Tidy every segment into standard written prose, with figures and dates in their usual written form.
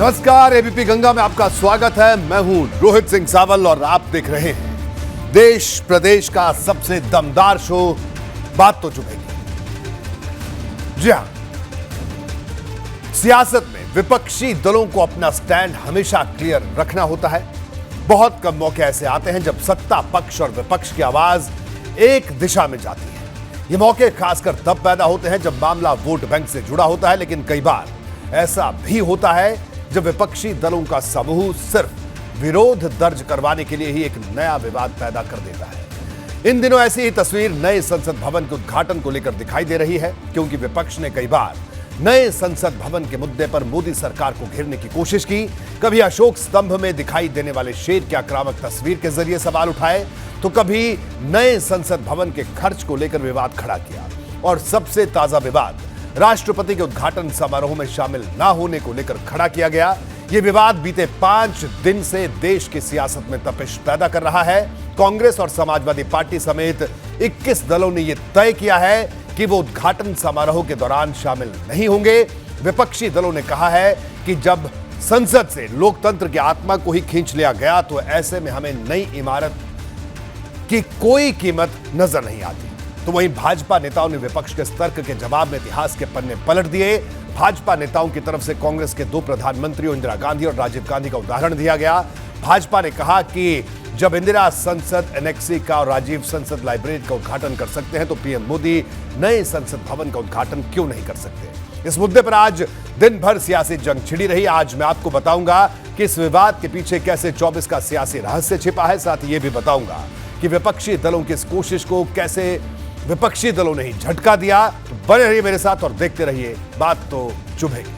नमस्कार, एबीपी गंगा में आपका स्वागत है। मैं हूं रोहित सिंह सावल और आप देख रहे हैं देश प्रदेश का सबसे दमदार शो बात तो चुभेगी। जी हां, सियासत में विपक्षी दलों को अपना स्टैंड हमेशा क्लियर रखना होता है। बहुत कम मौके ऐसे आते हैं जब सत्ता पक्ष और विपक्ष की आवाज एक दिशा में जाती है। ये मौके खासकर तब पैदा होते हैं जब मामला वोट बैंक से जुड़ा होता है, लेकिन कई बार ऐसा भी होता है जब विपक्षी दलों का समूह सिर्फ विरोध दर्ज करवाने के लिए ही एक नया विवाद पैदा कर देता है। इन दिनों ऐसी ही तस्वीर नए संसद भवन के उद्घाटन को लेकर दिखाई दे रही है, क्योंकि विपक्ष ने कई बार नए संसद भवन के मुद्दे पर मोदी सरकार को घेरने की कोशिश की। कभी अशोक स्तंभ में दिखाई देने वाले शेर की आक्रामक तस्वीर के जरिए सवाल उठाए, तो कभी नए संसद भवन के खर्च को लेकर विवाद खड़ा किया। और सबसे ताजा विवाद राष्ट्रपति के उद्घाटन समारोह में शामिल न होने को लेकर खड़ा किया गया। यह विवाद बीते 5 दिन से देश की सियासत में तपिश पैदा कर रहा है। कांग्रेस और समाजवादी पार्टी समेत 21 दलों ने यह तय किया है कि वो उद्घाटन समारोह के दौरान शामिल नहीं होंगे। विपक्षी दलों ने कहा है कि जब संसद से लोकतंत्र की आत्मा को ही खींच लिया गया, तो ऐसे में हमें नई इमारत की कोई कीमत नजर नहीं आती। तो वहीं भाजपा नेताओं ने विपक्ष के इस तर्क के जवाब में इतिहास के पन्ने पलट दिए। भाजपा नेताओं की तरफ से कांग्रेस के 2 प्रधानमंत्रियों इंदिरा गांधी और राजीव गांधी का उदाहरण दिया गया। भाजपा ने कहा कि जब इंदिरा संसद एनेक्सी का और राजीव संसद लाइब्रेरी का उद्घाटन कर सकते हैं, तो पीएम मोदी नए संसद भवन का उद्घाटन क्यों नहीं कर सकते। इस मुद्दे पर आज दिन भर सियासी जंग छिड़ी रही। आज मैं आपको बताऊंगा कि इस विवाद के पीछे कैसे 24 का सियासी रहस्य छिपा है। साथ ही यह भी बताऊंगा कि विपक्षी दलों की इस कोशिश को कैसे विपक्षी दलों ने ही झटका दिया। तो बने रहिए मेरे साथ और देखते रहिए बात तो चुभेगी।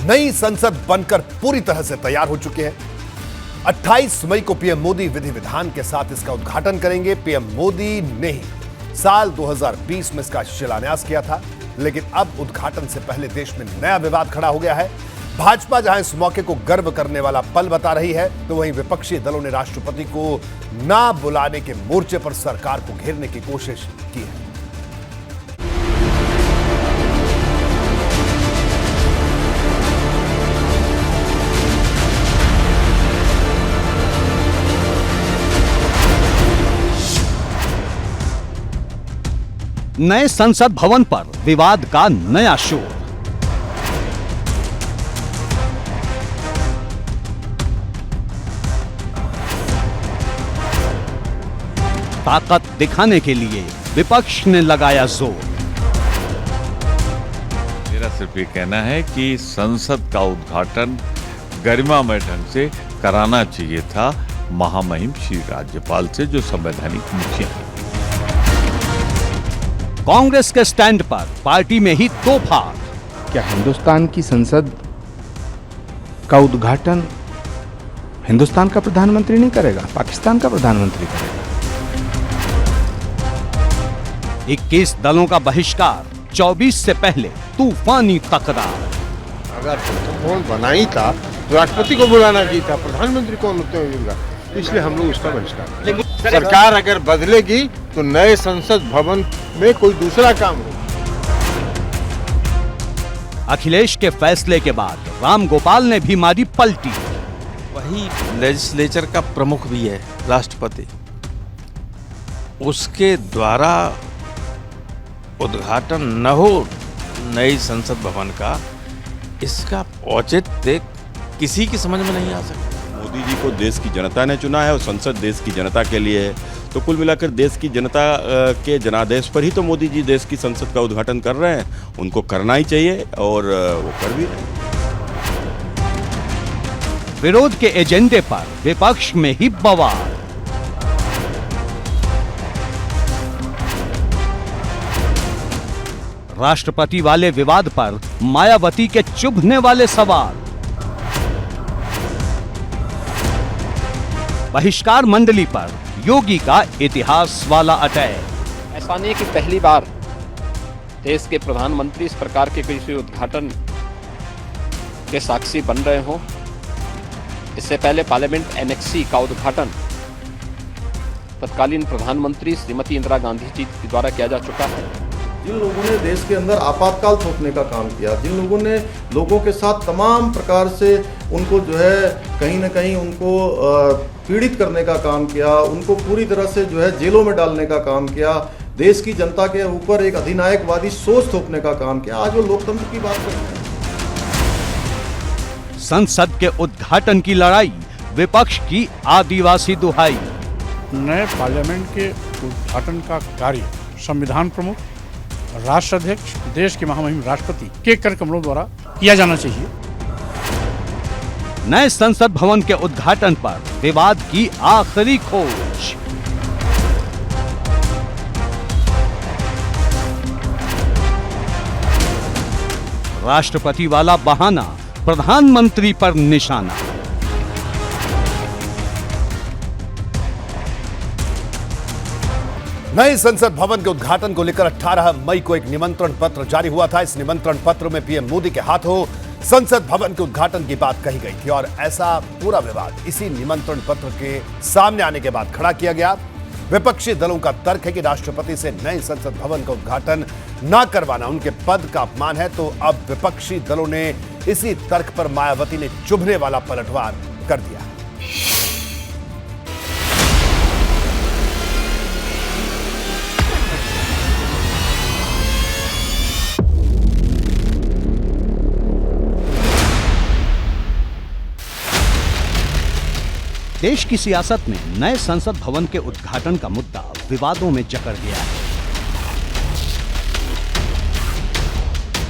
नई संसद बनकर पूरी तरह से तैयार हो चुकी है। 28 मई को पीएम मोदी विधि विधान के साथ इसका उद्घाटन करेंगे। पीएम मोदी ने ही साल 2020 में इसका शिलान्यास किया था, लेकिन अब उद्घाटन से पहले देश में नया विवाद खड़ा हो गया है। भाजपा जहां इस मौके को गर्व करने वाला पल बता रही है, तो वहीं विपक्षी दलों ने राष्ट्रपति को ना बुलाने के मोर्चे पर सरकार को घेरने की कोशिश की है। नए संसद भवन पर विवाद का नया शोर। ताकत दिखाने के लिए विपक्ष ने लगाया जोर। मेरा सिर्फ ये कहना है कि संसद का उद्घाटन गरिमामय ढंग से कराना चाहिए था महामहिम श्री राज्यपाल से, जो संवैधानिक मुखिया है। कांग्रेस के स्टैंड पर पार्टी में ही दो भाग। क्या हिंदुस्तान की संसद का उद्घाटन हिंदुस्तान का प्रधानमंत्री नहीं करेगा, पाकिस्तान का प्रधानमंत्री करेगा। 21 दलों का बहिष्कार, 24 से पहले तूफानी तकरार। अगर संसद बना ही था तो राष्ट्रपति को बुलाना चाहिए था, प्रधानमंत्री कौन होते होगा, इसलिए हम लोग इसका बहिष्कार। सरकार अगर बदलेगी तो नए संसद भवन में कोई दूसरा काम हो। अखिलेश के फैसले के बाद राम गोपाल ने भी मारी पलटी। वही लेजिस्लेचर का प्रमुख भी है राष्ट्रपति, उसके द्वारा उद्घाटन न हो नई संसद भवन का, इसका औचित्य किसी की समझ में नहीं आ सकता। मोदी जी को देश की जनता ने चुना है और संसद देश की जनता के लिए है, तो कुल मिलाकर देश की जनता के जनादेश पर ही तो मोदी जी देश की संसद का उद्घाटन कर रहे हैं। उनको करना ही चाहिए और वो कर भी रहे हैं। विरोध के एजेंडे पर विपक्ष में ही बवाल। राष्ट्रपति वाले विवाद पर मायावती के चुभने वाले सवाल। बहिष्कार मंडली पर योगी का इतिहास वाला अटैक। ऐसा नहीं कि पहली बार देश के प्रधानमंत्री इस प्रकार के किसी उद्घाटन के साक्षी बन रहे हों। इससे पहले पार्लियामेंट एनेक्सी का उद्घाटन तत्कालीन प्रधानमंत्री श्रीमती इंदिरा गांधी जी द्वारा किया जा चुका है। जिन लोगों ने देश के अंदर आपातकाल थोपने का काम किया, जिन लोगों ने लोगों के साथ तमाम प्रकार से उनको जो है कहीं ना कहीं उनको पीड़ित करने का काम किया, उनको पूरी तरह से जो है जेलों में डालने का काम किया, देश की जनता के ऊपर एक अधिनायकवादी सोच थोपने का काम किया, आज वो लोकतंत्र की बात कर रहे हैं। संसद के उद्घाटन की लड़ाई, विपक्ष की आदिवासी दुहाई। नए पार्लियामेंट के उद्घाटन का कार्य संविधान प्रमुख, राष्ट्र अध्यक्ष, देश के महामहिम राष्ट्रपति के कर कमलों द्वारा किया जाना चाहिए। नए संसद भवन के उद्घाटन पर विवाद की आखिरी खोज। राष्ट्रपति वाला बहाना, प्रधानमंत्री पर निशाना। नए संसद भवन के उद्घाटन को लेकर 18 मई को एक निमंत्रण पत्र जारी हुआ था। इस निमंत्रण पत्र में पीएम मोदी के हाथों संसद भवन के उद्घाटन की बात कही गई थी और ऐसा पूरा विवाद इसी निमंत्रण पत्र के सामने आने के बाद खड़ा किया गया। विपक्षी दलों का तर्क है कि राष्ट्रपति से नए संसद भवन का उद्घाटन न करवाना उनके पद का अपमान है, तो अब विपक्षी दलों ने इसी तर्क पर मायावती ने चुभने वाला पलटवार कर दिया। देश की सियासत में नए संसद भवन के उद्घाटन का मुद्दा विवादों में जकड़ गया है।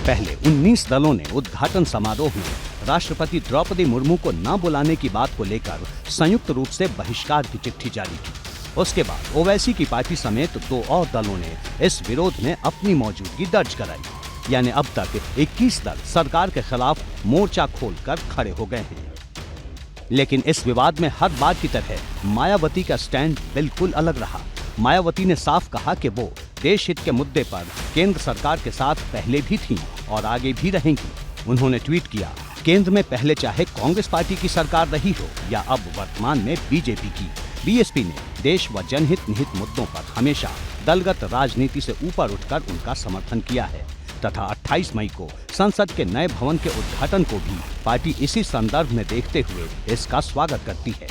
पहले 19 दलों ने उद्घाटन समारोह में राष्ट्रपति द्रौपदी मुर्मू को न बुलाने की बात को लेकर संयुक्त रूप से बहिष्कार की चिट्ठी जारी की। उसके बाद ओवैसी की पार्टी समेत 2 और दलों ने इस विरोध में अपनी मौजूदगी दर्ज कराई। यानी अब तक 21 दल सरकार के खिलाफ मोर्चा खोलकर खड़े हो गए हैं। लेकिन इस विवाद में हर बार की तरह मायावती का स्टैंड बिल्कुल अलग रहा। मायावती ने साफ कहा कि वो देश हित के मुद्दे पर केंद्र सरकार के साथ पहले भी थीं और आगे भी रहेंगी। उन्होंने ट्वीट किया, केंद्र में पहले चाहे कांग्रेस पार्टी की सरकार रही हो या अब वर्तमान में बीजेपी की, बीएसपी ने देश व जनहित निहित मुद्दों पर हमेशा दलगत राजनीति से ऊपर उठकर उनका समर्थन किया है तथा 28 मई को संसद के नए भवन के उद्घाटन को भी पार्टी इसी संदर्भ में देखते हुए इसका स्वागत करती है।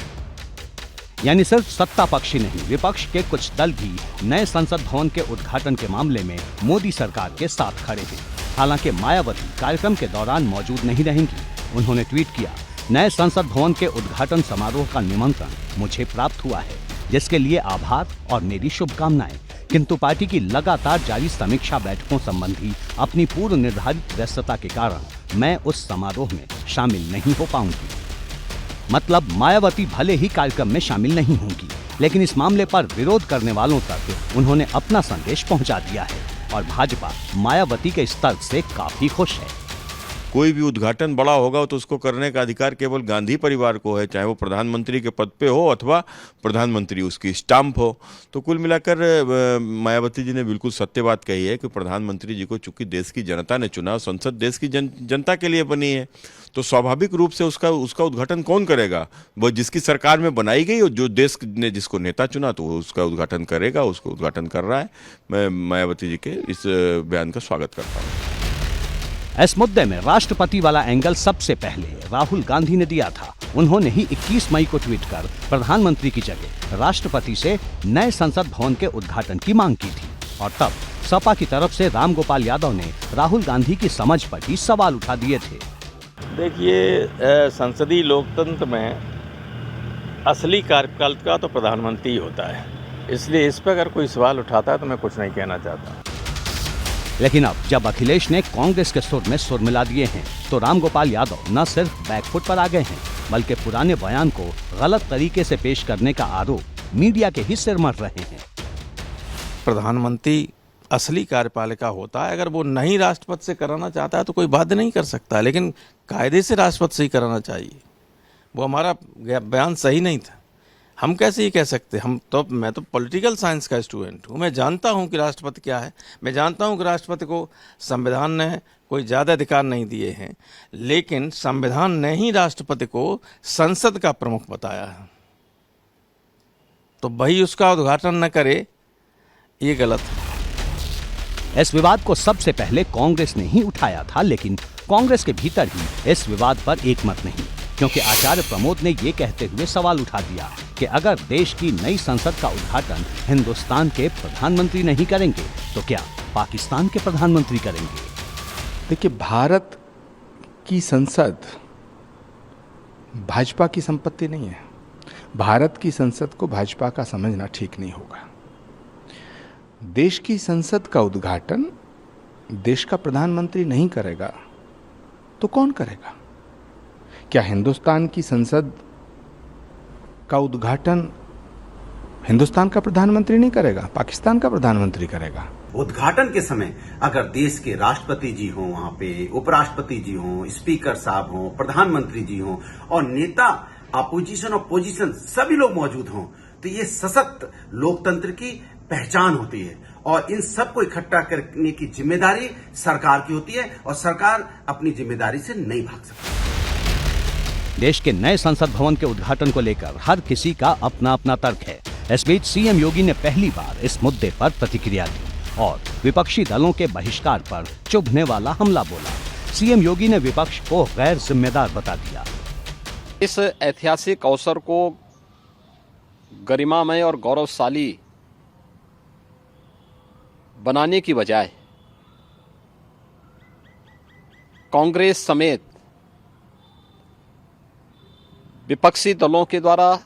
यानी सिर्फ सत्ता पक्ष ही नहीं, विपक्ष के कुछ दल भी नए संसद भवन के उद्घाटन के मामले में मोदी सरकार के साथ खड़े हैं। हालांकि मायावती कार्यक्रम के दौरान मौजूद नहीं रहेंगी। उन्होंने ट्वीट किया, नए संसद भवन के उद्घाटन समारोह का निमंत्रण मुझे प्राप्त हुआ है, जिसके लिए आभार और मेरी शुभकामनाएं। किंतु पार्टी की लगातार जारी समीक्षा बैठकों संबंधी अपनी पूर्व निर्धारित व्यस्तता के कारण मैं उस समारोह में शामिल नहीं हो पाऊंगी। मतलब मायावती भले ही कार्यक्रम में शामिल नहीं होंगी, लेकिन इस मामले पर विरोध करने वालों तक उन्होंने अपना संदेश पहुंचा दिया है और भाजपा मायावती के इस तर्क से काफी खुश है। कोई भी उद्घाटन बड़ा होगा तो उसको करने का अधिकार केवल गांधी परिवार को है, चाहे वो प्रधानमंत्री के पद पे हो अथवा प्रधानमंत्री उसकी स्टाम्प हो। तो कुल मिलाकर मायावती जी ने बिल्कुल सत्य बात कही है कि प्रधानमंत्री जी को चूंकि देश की जनता ने चुना, संसद देश की जनता के लिए बनी है, तो स्वाभाविक रूप से उसका उद्घाटन कौन करेगा? वो जिसकी सरकार में बनाई गई और जो देश ने जिसको नेता चुना तो वो उसका उद्घाटन करेगा, उसको उद्घाटन कर रहा है। मैं मायावती जी के इस बयान का स्वागत करता हूँ। इस मुद्दे में राष्ट्रपति वाला एंगल सबसे पहले राहुल गांधी ने दिया था। उन्होंने ही 21 मई को ट्वीट कर प्रधानमंत्री की जगह राष्ट्रपति से नए संसद भवन के उद्घाटन की मांग की थी और तब सपा की तरफ से रामगोपाल यादव ने राहुल गांधी की समझ पर ही सवाल उठा दिए थे। देखिए, संसदीय लोकतंत्र में असली कार्यपालिका तो प्रधानमंत्री होता है, इसलिए इस पर अगर कोई सवाल उठाता है तो मैं कुछ नहीं कहना चाहता। लेकिन अब जब अखिलेश ने कांग्रेस के सुर में सुर मिला दिए हैं तो रामगोपाल यादव न सिर्फ बैकफुट पर आ गए हैं, बल्कि पुराने बयान को गलत तरीके से पेश करने का आरोप मीडिया के ही सिर मढ़ रहे हैं। प्रधानमंत्री असली कार्यपालिका होता है, अगर वो नहीं राष्ट्रपति से कराना चाहता है तो कोई बाध्य नहीं कर सकता, लेकिन कायदे से राष्ट्रपति से ही कराना चाहिए। वो हमारा बयान सही नहीं था। हम कैसे ये कह सकते? मैं तो पॉलिटिकल साइंस का स्टूडेंट हूँ। मैं जानता हूँ कि राष्ट्रपति क्या है। मैं जानता हूँ कि राष्ट्रपति को संविधान ने कोई ज़्यादा अधिकार नहीं दिए हैं, लेकिन संविधान ने ही राष्ट्रपति को संसद का प्रमुख बताया है। तो वही उसका उद्घाटन न करे, ये गलत है। इस विवाद को सबसे पहले कांग्रेस ने ही उठाया था, लेकिन कांग्रेस के भीतर ही इस विवाद पर एक मत नहीं, क्योंकि आचार्य प्रमोद ने ये कहते हुए सवाल उठा दिया कि अगर देश की नई संसद का उद्घाटन हिंदुस्तान के प्रधानमंत्री नहीं करेंगे तो क्या पाकिस्तान के प्रधानमंत्री करेंगे? देखिए, भारत की संसद भाजपा की संपत्ति नहीं है। भारत की संसद को भाजपा का समझना ठीक नहीं होगा। देश की संसद का उद्घाटन देश का प्रधानमंत्री नहीं करेगा तो कौन करेगा? क्या हिंदुस्तान की संसद का उद्घाटन हिंदुस्तान का प्रधानमंत्री नहीं करेगा, पाकिस्तान का प्रधानमंत्री करेगा? उद्घाटन के समय अगर देश के राष्ट्रपति जी हों, वहां पे उपराष्ट्रपति जी हों, स्पीकर साहब हों, प्रधानमंत्री जी हों और नेता अपोजिशन और पोजीशन सभी लोग मौजूद हों, तो ये सशक्त लोकतंत्र की पहचान होती है और इन सबको इकट्ठा करने की जिम्मेदारी सरकार की होती है और सरकार अपनी जिम्मेदारी से नहीं भाग सकती। देश के नए संसद भवन के उद्घाटन को लेकर हर किसी का अपना अपना तर्क है। इस बीच सीएम योगी ने पहली बार इस मुद्दे पर प्रतिक्रिया दी और विपक्षी दलों के बहिष्कार पर चुभने वाला हमला बोला। सीएम योगी ने विपक्ष को गैर जिम्मेदार बता दिया। इस ऐतिहासिक अवसर को गरिमामय और गौरवशाली बनाने की बजाय कांग्रेस समेत विपक्षी दलों के द्वारा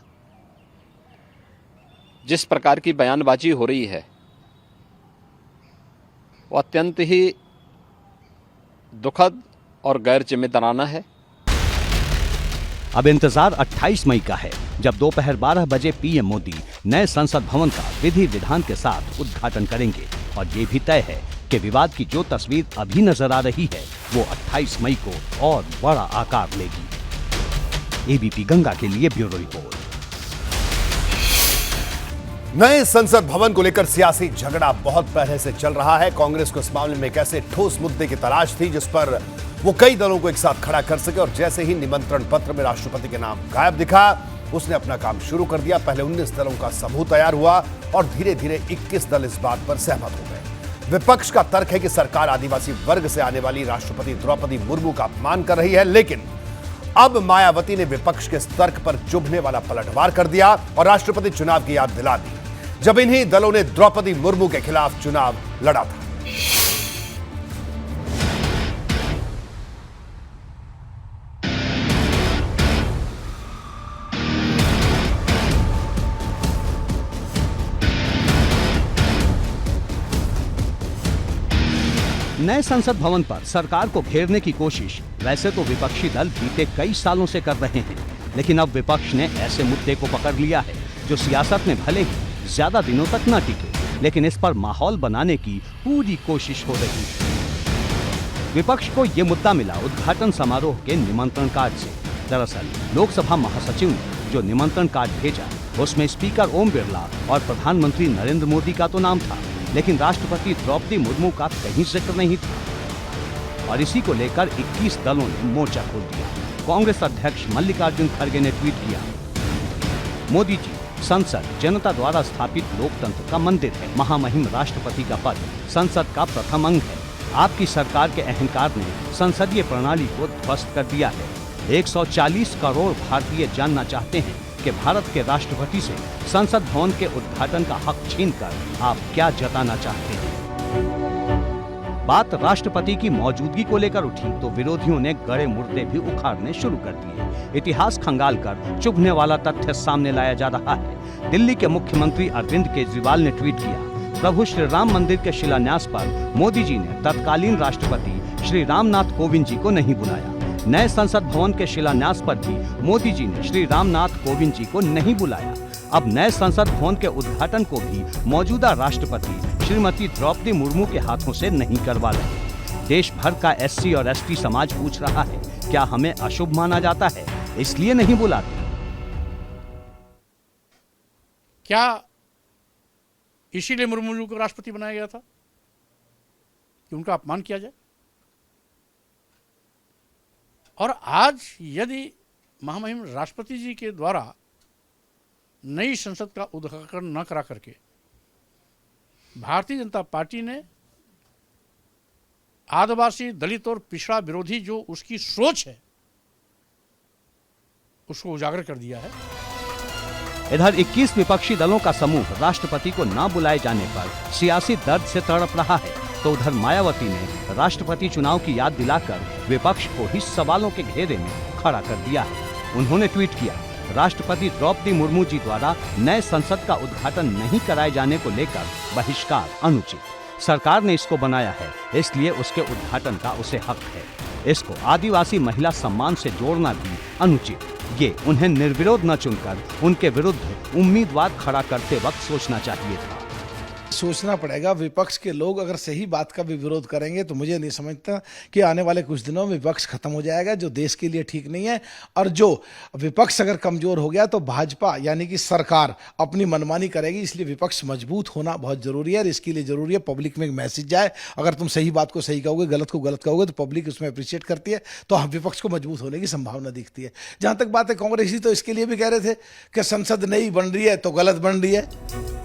जिस प्रकार की बयानबाजी हो रही है वो अत्यंत ही दुखद और गैर जिम्मेदाराना है। अब इंतजार 28 मई का है, जब दोपहर 12 बजे पीएम मोदी नए संसद भवन का विधि विधान के साथ उद्घाटन करेंगे और ये भी तय है कि विवाद की जो तस्वीर अभी नजर आ रही है वो 28 मई को और बड़ा आकार लेगी। एबीपी गंगा के लिए ब्यूरो रिपोर्ट। नए संसद भवन को लेकर सियासी झगड़ा बहुत पहले से चल रहा है। कांग्रेस को इस मामले में एक ऐसे ठोस मुद्दे की तलाश थी जिस पर वो कई दलों को एक साथ खड़ा कर सके और जैसे ही निमंत्रण पत्र में राष्ट्रपति के नाम गायब दिखा, उसने अपना काम शुरू कर दिया। पहले 19 दलों का समूह तैयार हुआ और धीरे धीरे 21 दल इस बात पर सहमत हो गए। विपक्ष का तर्क है कि सरकार आदिवासी वर्ग से आने वाली राष्ट्रपति द्रौपदी मुर्मू का अपमान कर रही है, लेकिन अब मायावती ने विपक्ष के तर्क पर चुभने वाला पलटवार कर दिया और राष्ट्रपति चुनाव की याद दिला दी, जब इन्हीं दलों ने द्रौपदी मुर्मू के खिलाफ चुनाव लड़ा था। नए संसद भवन पर सरकार को घेरने की कोशिश वैसे तो विपक्षी दल बीते कई सालों से कर रहे हैं, लेकिन अब विपक्ष ने ऐसे मुद्दे को पकड़ लिया है जो सियासत में भले ही ज्यादा दिनों तक न टिके, लेकिन इस पर माहौल बनाने की पूरी कोशिश हो रही है। विपक्ष को ये मुद्दा मिला उद्घाटन समारोह के निमंत्रण कार्ड से। दरअसल लोकसभा महासचिव ने जो निमंत्रण कार्ड भेजा उसमें स्पीकर ओम बिरला और प्रधानमंत्री नरेंद्र मोदी का तो नाम था, लेकिन राष्ट्रपति द्रौपदी मुर्मू का कहीं जिक्र नहीं था और इसी को लेकर 21 दलों ने मोर्चा खोल दिया। कांग्रेस अध्यक्ष मल्लिकार्जुन खड़गे ने ट्वीट किया, मोदी जी, संसद जनता द्वारा स्थापित लोकतंत्र का मंदिर है। महामहिम राष्ट्रपति का पद संसद का प्रथम अंग है। आपकी सरकार के अहंकार ने संसदीय प्रणाली को ध्वस्त कर दिया है। 140 करोड़ भारतीय जानना चाहते हैं कि भारत के राष्ट्रपति से संसद भवन के उद्घाटन का हक छीनकर आप क्या जताना चाहते हैं। बात राष्ट्रपति की मौजूदगी को लेकर उठी तो विरोधियों ने गड़े मुर्दे भी उखाड़ने शुरू कर दिए। इतिहास खंगालकर चुभने वाला तथ्य सामने लाया जा रहा है। दिल्ली के मुख्यमंत्री अरविंद केजरीवाल ने ट्वीट किया, प्रभु श्री राम मंदिर के शिलान्यास पर मोदी जी ने तत्कालीन राष्ट्रपति श्री रामनाथ कोविंद जी को नहीं बुलाया। नए संसद भवन के शिलान्यास पर भी मोदी जी ने श्री रामनाथ कोविंद जी को नहीं बुलाया। अब नए संसद भवन के उद्घाटन को भी मौजूदा राष्ट्रपति श्रीमती द्रौपदी मुर्मू के हाथों से नहीं करवा रहे। देश भर का एससी और एसटी समाज पूछ रहा है, क्या हमें अशुभ माना जाता है इसलिए नहीं बुलाते? क्या इसीलिए मुर्मू जी को राष्ट्रपति बनाया गया था कि उनका अपमान किया जाए? और आज यदि महामहिम राष्ट्रपति जी के द्वारा नई संसद का उद्घाटन न करा करके भारतीय जनता पार्टी ने आदिवासी, दलित और पिछड़ा विरोधी जो उसकी सोच है उसको उजागर कर दिया है। इधर 21 विपक्षी दलों का समूह राष्ट्रपति को न बुलाए जाने पर सियासी दर्द से तड़प रहा है, तो उधर मायावती ने राष्ट्रपति चुनाव की याद दिलाकर विपक्ष को ही सवालों के घेरे में खड़ा कर दिया है। उन्होंने ट्वीट किया, राष्ट्रपति द्रौपदी मुर्मू जी द्वारा नए संसद का उद्घाटन नहीं कराए जाने को लेकर बहिष्कार अनुचित। सरकार ने इसको बनाया है, इसलिए उसके उद्घाटन का उसे हक है। इसको आदिवासी महिला सम्मान से जोड़ना भी अनुचित। ये उन्हें निर्विरोध न चुनकर उनके विरुद्ध उम्मीदवार खड़ा करते वक्त सोचना चाहिए था। सोचना पड़ेगा। विपक्ष के लोग अगर सही बात का भी विरोध करेंगे तो मुझे नहीं समझता कि आने वाले कुछ दिनों में विपक्ष खत्म हो जाएगा, जो देश के लिए ठीक नहीं है। और जो विपक्ष अगर कमजोर हो गया तो भाजपा यानी कि सरकार अपनी मनमानी करेगी। इसलिए विपक्ष मजबूत होना बहुत जरूरी है और इसके लिए जरूरी है पब्लिक में एक मैसेज जाए। अगर तुम सही बात को सही कहोगे, गलत को गलत कहोगे तो पब्लिक उसमें अप्रिशिएट करती है, तो हम विपक्ष को मजबूत होने की संभावना दिखती है। जहां तक बात है कांग्रेसी, तो इसके लिए भी कह रहे थे कि संसद नई बन रही है तो गलत बन रही है।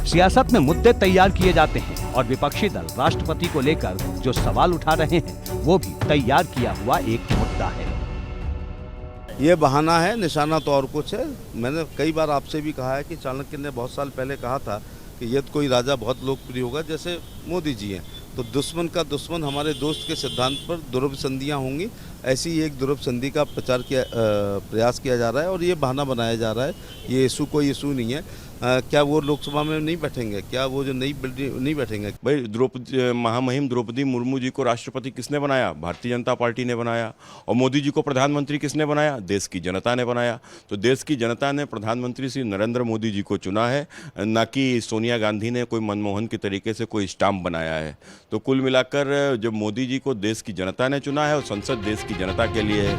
सियासत में मुद्दे तैयार किए जाते हैं और विपक्षी दल राष्ट्रपति को लेकर जो सवाल उठा रहे हैं वो भी तैयार किया हुआ एक मुद्दा है। ये बहाना है, निशाना तो और कुछ है। मैंने कई बार आपसे भी कहा है कि चाणक्य ने बहुत साल पहले कहा था कि यदि कोई राजा बहुत लोकप्रिय होगा, जैसे मोदी जी हैं, तो दुश्मन का दुश्मन हमारे दोस्त के सिद्धांत पर ध्रुव संधियाँ होंगी। ऐसी ही एक ध्रुव संधि का प्रयास किया जा रहा है और ये बहाना बनाया जा रहा है। ये इशू कोई इशू नहीं है। क्या वो लोकसभा में नहीं बैठेंगे? क्या वो जो नई बिल्डिंग नहीं बैठेंगे? भाई, महामहिम द्रौपदी मुर्मू जी को राष्ट्रपति किसने बनाया? भारतीय जनता पार्टी ने बनाया। और मोदी जी को प्रधानमंत्री किसने बनाया? देश की जनता ने बनाया। तो देश की जनता ने प्रधानमंत्री श्री नरेंद्र मोदी जी को चुना है, न कि सोनिया गांधी ने कोई मनमोहन के तरीके से कोई स्टाम्प बनाया है। तो कुल मिलाकर जब मोदी जी को देश की जनता ने चुना है और संसद देश की जनता के लिए है।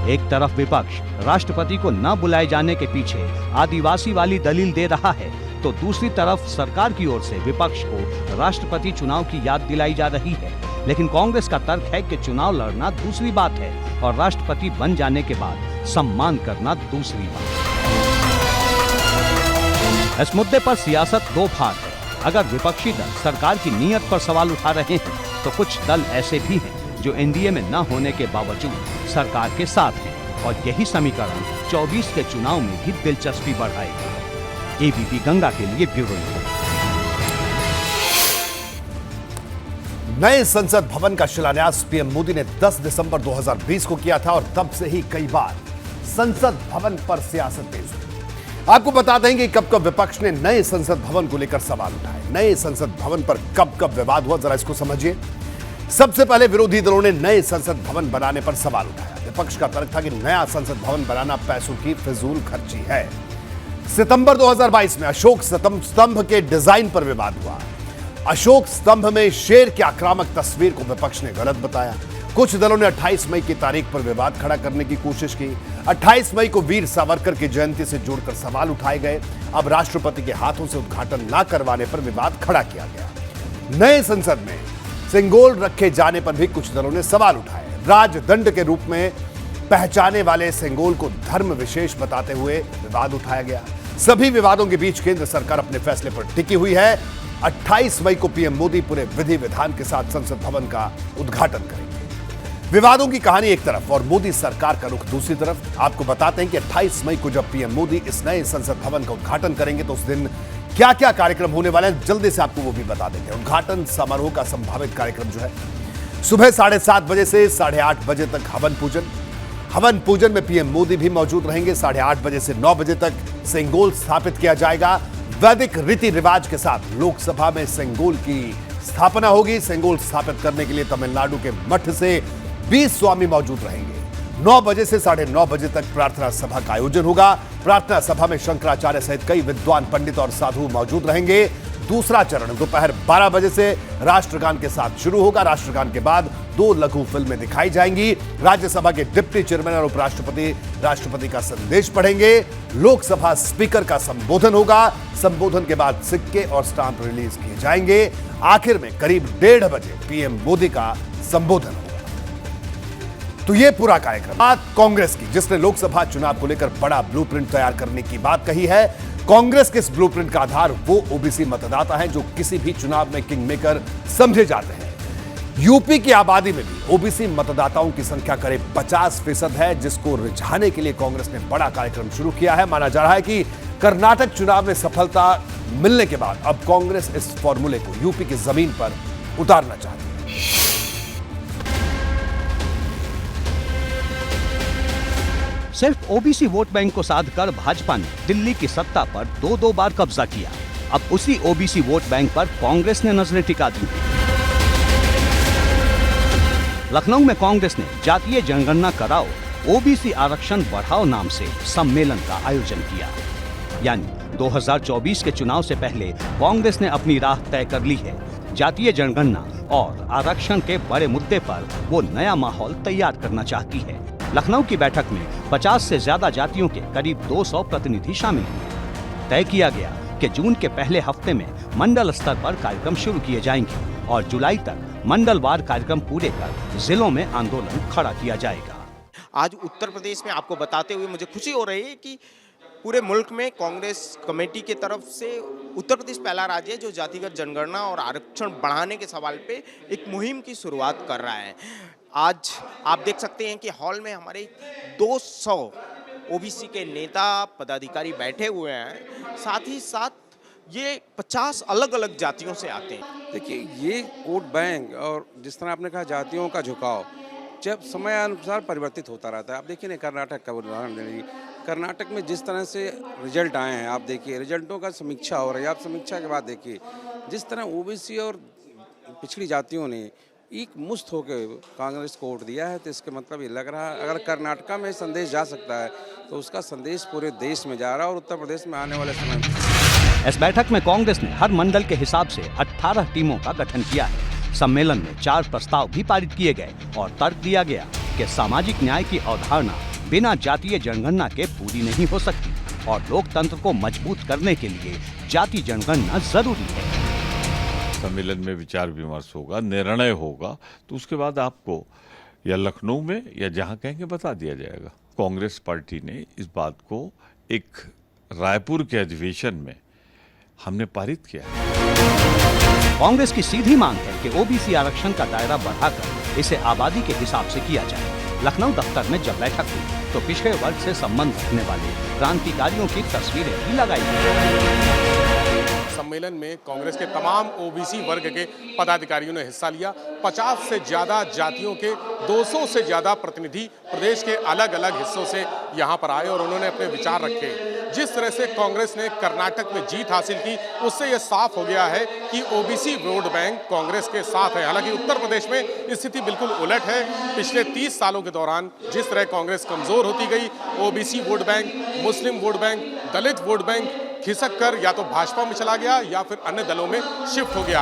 एक तरफ विपक्ष राष्ट्रपति को न बुलाए जाने के पीछे आदिवासी वाली दलील दे रहा है, तो दूसरी तरफ सरकार की ओर से विपक्ष को राष्ट्रपति चुनाव की याद दिलाई जा रही है। लेकिन कांग्रेस का तर्क है कि चुनाव लड़ना दूसरी बात है और राष्ट्रपति बन जाने के बाद सम्मान करना दूसरी बात। इस मुद्दे पर सियासत दो भाग है। अगर विपक्षी दल सरकार की नीयत पर सवाल उठा रहे हैं, तो कुछ दल ऐसे भी हैं जो एनडीए में न होने के बावजूद सरकार के साथ हैं और यही समीकरण 24 के चुनाव में भी दिलचस्पी बढ़ाएगा। एबीपी गंगा के लिए ब्यूरो रिपोर्ट। नए संसद भवन का शिलान्यास पीएम मोदी ने 10 दिसंबर 2020 को किया था और तब से ही कई बार संसद भवन पर सियासत तेज हुई। आपको बता दें कि कब कब विपक्ष ने नए संसद भवन को लेकर सवाल उठाए। नए संसद भवन पर कब कब विवाद हुआ, जरा इसको समझिए। सबसे पहले विरोधी दलों ने नए संसद भवन बनाने पर सवाल उठाया। विपक्ष का तर्क था कि नया संसद भवन बनाना पैसों की फिजूल खर्ची है। सितंबर 2022 में अशोक स्तंभ के डिजाइन पर विवाद हुआ। अशोक स्तंभ में शेर की आक्रामक तस्वीर को विपक्ष ने गलत बताया। कुछ दलों ने 28 मई की तारीख पर विवाद खड़ा करने की कोशिश की। 28 मई को वीर सावरकर की जयंती से जोड़कर सवाल उठाए गए। अब राष्ट्रपति के हाथों से उद्घाटन न करवाने पर विवाद खड़ा किया गया। नए संसद में सिंगोल रखे जाने पर भी कुछ दलों ने सवाल उठाए। राजदंड के रूप में पहचाने वाले सिंगोल को धर्म विशेष बताते हुए विवाद उठाया गया। सभी विवादों के बीच केंद्र सरकार अपने फैसले पर टिकी हुई है। 28 मई को पीएम मोदी पूरे विधि विधान के साथ संसद भवन का उद्घाटन करेंगे। विवादों की कहानी एक तरफ और मोदी सरकार का रुख दूसरी तरफ। आपको बताते हैं कि 28 मई को जब पीएम मोदी इस नए संसद भवन का उद्घाटन करेंगे तो उस दिन क्या क्या कार्यक्रम होने वाले हैं, जल्दी से आपको वो भी बता देंगे। उद्घाटन समारोह का संभावित कार्यक्रम जो है, सुबह 7:30 बजे से 8:30 बजे तक हवन पूजन। हवन पूजन में पीएम मोदी भी मौजूद रहेंगे। 8:30 बजे से 9 बजे तक सिंगोल स्थापित किया जाएगा। वैदिक रीति रिवाज के साथ लोकसभा में सिंगोल की स्थापना होगी। सिंगोल स्थापित करने के लिए तमिलनाडु के मठ से 20 स्वामी मौजूद रहेंगे। 9 बजे से 9:30 बजे तक प्रार्थना सभा का आयोजन होगा। प्रार्थना सभा में शंकराचार्य सहित कई विद्वान पंडित और साधु मौजूद रहेंगे। दूसरा चरण दोपहर 12 बजे से राष्ट्रगान के साथ शुरू होगा। राष्ट्रगान के बाद 2 लघु फिल्में दिखाई जाएंगी। राज्यसभा के डिप्टी चेयरमैन और उपराष्ट्रपति राष्ट्रपति का संदेश पढ़ेंगे। लोकसभा स्पीकर का संबोधन होगा। संबोधन के बाद सिक्के और स्टाम्प रिलीज किए जाएंगे। आखिर में करीब 1:30 बजे पीएम मोदी का संबोधन होगा। तो ये पूरा कार्यक्रम बात कांग्रेस की, जिसने लोकसभा चुनाव को लेकर बड़ा ब्लूप्रिंट तैयार करने की बात कही है। कांग्रेस के इस ब्लूप्रिंट का आधार वो ओबीसी मतदाता हैं जो किसी भी चुनाव में किंग मेकर समझे जाते हैं। यूपी की आबादी में भी ओबीसी मतदाताओं की संख्या करीब 50% है, जिसको रिझाने के लिए कांग्रेस ने बड़ा कार्यक्रम शुरू किया है। माना जा रहा है कि कर्नाटक चुनाव में सफलता मिलने के बाद अब कांग्रेस इस फॉर्मूले को यूपी की जमीन पर उतारना चाहती है। सिर्फ ओबीसी वोट बैंक को साधकर भाजपा ने दिल्ली की सत्ता पर दो बार कब्जा किया। अब उसी ओबीसी वोट बैंक पर कांग्रेस ने नजरें टिका दी। लखनऊ में कांग्रेस ने जातीय जनगणना कराओ, ओबीसी आरक्षण बढ़ाओ नाम से सम्मेलन का आयोजन किया। यानी 2024 के चुनाव से पहले कांग्रेस ने अपनी राह तय कर ली है। जातीय जनगणना और आरक्षण के बड़े मुद्दे पर वो नया माहौल तैयार करना चाहती है। लखनऊ की बैठक में 50 से ज्यादा जातियों के करीब 200 प्रतिनिधि शामिल हुए। तय किया गया कि जून के पहले हफ्ते में मंडल स्तर पर कार्यक्रम शुरू किए जाएंगे और जुलाई तक मंडलवार कार्यक्रम पूरे कर जिलों में आंदोलन खड़ा किया जाएगा। आज उत्तर प्रदेश में आपको बताते हुए मुझे खुशी हो रही है कि पूरे मुल्क में कांग्रेस कमेटी की तरफ से उत्तर प्रदेश पहला राज्य है जो जातिगत जनगणना और आरक्षण बढ़ाने के सवाल पे एक मुहिम की शुरुआत कर रहा है। आज आप देख सकते हैं कि हॉल में हमारे 200 ओबीसी के नेता पदाधिकारी बैठे हुए हैं। साथ ही साथ ये 50 अलग अलग जातियों से आते हैं। देखिए, ये वोट बैंक और जिस तरह आपने कहा जातियों का झुकाव जब समय अनुसार परिवर्तित होता रहता है। आप देखिए ना, कर्नाटक का उदाहरण दे लीजिए। कर्नाटक में जिस तरह से रिजल्ट आए हैं, आप देखिए रिजल्टों का समीक्षा हो रही है। आप समीक्षा के बाद देखिए जिस तरह ओबीसी और पिछड़ी जातियों ने एक मुश्त होकर कांग्रेस को वोट दिया है, तो इसके मतलब ये लग रहा है अगर कर्नाटका में संदेश जा सकता है तो उसका संदेश पूरे देश में जा रहा है और उत्तर प्रदेश में आने वाले समय में। इस बैठक में कांग्रेस ने हर मंडल के हिसाब से 18 टीमों का गठन किया है। सम्मेलन में 4 प्रस्ताव भी पारित किए गए और तर्क दिया गया कि सामाजिक न्याय की अवधारणा बिना जातीय जनगणना के पूरी नहीं हो सकती और लोकतंत्र को मजबूत करने के लिए जाति जनगणना जरूरी है। सम्मेलन में विचार विमर्श होगा, निर्णय होगा, तो उसके बाद आपको या लखनऊ में या जहां कहेंगे बता दिया जाएगा। कांग्रेस पार्टी ने इस बात को एक रायपुर के अधिवेशन में हमने पारित किया है। कांग्रेस की सीधी मांग है कि ओबीसी आरक्षण का दायरा बढ़ाकर इसे आबादी के हिसाब से किया जाए। लखनऊ दफ्तर में जब बैठक हुई तो पिछड़े वर्ग से संबंध रखने वाले क्रांतिकारियों की तस्वीरें भी लगाई गई। सम्मेलन में कांग्रेस के तमाम ओबीसी वर्ग के पदाधिकारियों ने हिस्सा लिया। 50 से ज्यादा जातियों के 200 से ज्यादा प्रतिनिधि प्रदेश के अलग अलग हिस्सों से यहां पर आए और उन्होंने अपने विचार रखे। जिस तरह से कांग्रेस ने कर्नाटक में जीत हासिल की, उससे यह साफ हो गया है कि ओबीसी वोट बैंक कांग्रेस के साथ है। हालांकि उत्तर प्रदेश में स्थिति बिल्कुल उलट है। पिछले 30 सालों के दौरान जिस तरह कांग्रेस कमजोर होती गई, ओबीसी वोट बैंक, मुस्लिम वोट बैंक, दलित वोट बैंक खिसक कर या तो भाजपा में चला गया या फिर अन्य दलों में शिफ्ट हो गया।